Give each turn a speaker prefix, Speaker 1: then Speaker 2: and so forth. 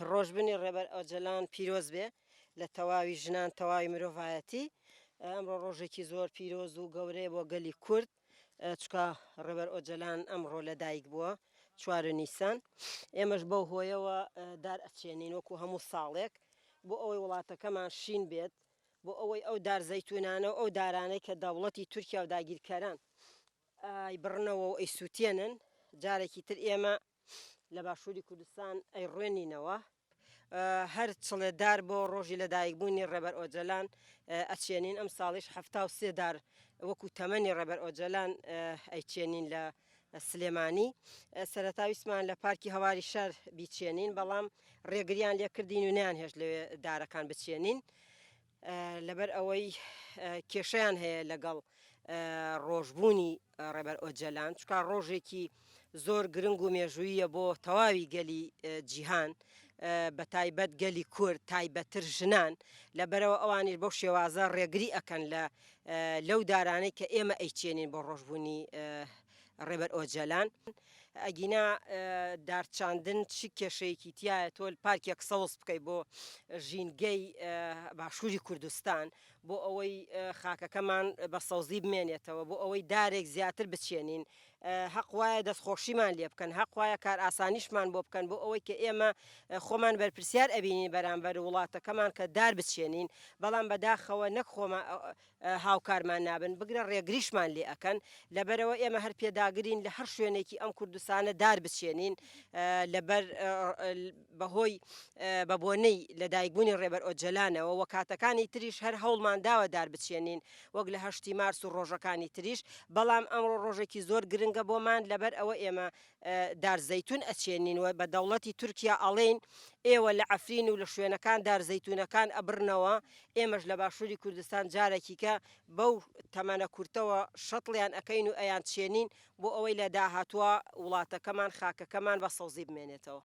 Speaker 1: ڕۆژبنی ڕێبەر ئەوجەلان پیرۆز بێ لە تەواوی ژنان تەواوی مرۆڤایەتی. ئەمڕۆ ڕۆژێکی زۆر پیرۆز و گەورەیە بۆ گەلی کورد، چکە ڕێبەر ئۆجەلان ئەمڕۆ لە دایک بووە 4 نیسان. ئێمەش بەو هۆیەوە دار ئەچێنین وەکو هەموو ساڵێک بۆ ئەوەی وڵاتەکەمان شین بێت، بۆ ئەوەی ئەو دارزەیتونانە و ئەو دارانەی کە دەوڵەتی تورکیا و داگیرکەران ئای بڕنەوە و ئەی سووتێنن، جارێکی تر ئێمە لە باشووری کوردستان ئەی ڕوێنینەوە. هەر چڵێدار بۆ ڕۆژی لە دایکبوونی ڕێبەر ئۆجەلان ئەچێنین. ئەم ساڵیش 73 دار وەکو تەمەنی ڕێبەر ئۆجەلان ئەیچێنین لە سلێمانی. سەرەتاویسمان لە پارکی هەواری شار بیچێنین، بەڵام ڕێگریان لێکردین و نیان هێش لەوێ دارەکان بچێنین، لەبەر ئەوەی کێشەیان هەیە لەگەڵ ڕۆژبوونی ڕێبەر ئۆجەلان، چکە ڕۆژێکی زۆر گرنگ و مێژوویە بۆ تەواوی گەلی جیهان، بە تایبەت گەلی کورد، تایبەتتر ژنان. لەبەرەوە ئەوانیش بەو شێوازە ڕێگری ئەکەن لەو دارانەی کە ئێمە ئەیچێنین بۆ ڕۆژبوونی ڕێبەر ئۆجەلان. ئەگینا دارچاندن چی کێشەیەکی تایە تۆ پارکێک سەوز بکەیت بۆ ژینگەی باشووری کوردستان، بۆ ئەوەی خاکەکەمان بە سەوزی بمێنێتەوە، بۆ ئەوەی دارێک زیاتر بچێنین، حەق وایە دەستخۆشیمان لێ بکەن، حەق وایە کار ئاسانیشمان بۆ بکەن، بۆ ئەوەی کە ئێمە خۆمان بەرپرسیار ئەبینین بەرامبەر وڵاتەکەمان کە دار بچێنین، بەڵام بەداخەوە نەک خۆمان هاوکارمان نابن بگرە ڕێگریشمان لێ ئەکەن. لەبەرەوە ئێمە هەر پێداگرین لە هەر شوێنێکی ئەم کوردستانە دار بچێنین، لەبەر بەهۆی بەبوونەی لە دایکبوونی ڕێبەر ئۆجەلانەوە و کاتەکانی تریش هەر هەوڵمان داوە دار بچێنین وەک لە 8 مارس و ڕۆژەکانی تریش، بەڵام ئەمڕۆ ڕۆژێکی زۆر گرنگە بۆمان، لەبەر ئەوە ئێمە دارزەیتون ئەچێنین و بە دەوڵەتی تورکیا ئەڵێن ئێوە لە عەفرین و لە شوێنەکان دارزەیتونەکان ئەبرنەوە، ئێمەش لە باشووری کوردستان جارێکی کە بەو تەمەنە کورتەوە شەتڵیان ئەەکەین و ئەیان چێنین بۆ ئەوەی لە داهاتووە وڵاتەکەمان خاکەکەمان بە سەوزی بمێنێتەوە.